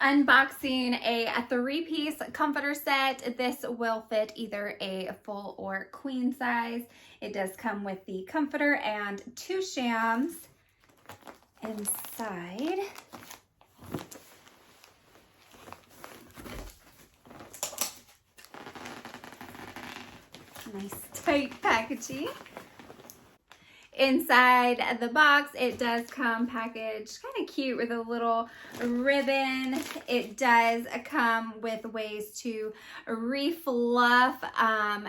unboxing a three-piece comforter set. This will fit either a full or queen size. It does come with the comforter and 2 shams inside. Nice tight packaging. Inside the box, it does come packaged kind of cute with a little ribbon. It does come with ways to refluff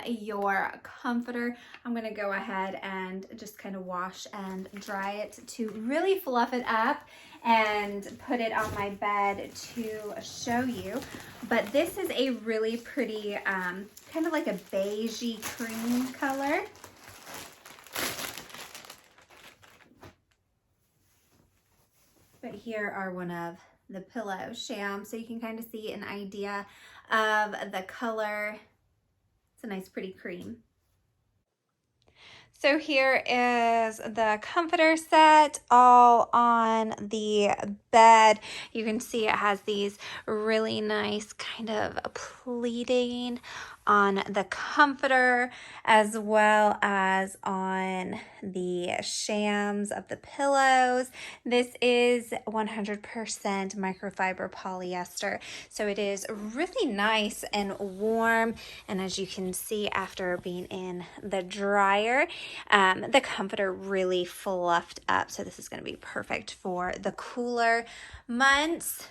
your comforter. I'm going to go ahead and just kind of wash and dry it to really fluff it up and put it on my bed to show you. But this is a really pretty kind of like a beigey cream color. But here are one of the pillow shams, so you can kind of see an idea of the color. It's a nice pretty cream. So here is the comforter set all on the bed. You can see it has these really nice kind of pleating on the comforter as well as on the shams of the pillows. This is 100% microfiber polyester, so it is really nice and warm. And as you can see, after being in the dryer, the comforter really fluffed up, so this is going to be perfect for the cooler months.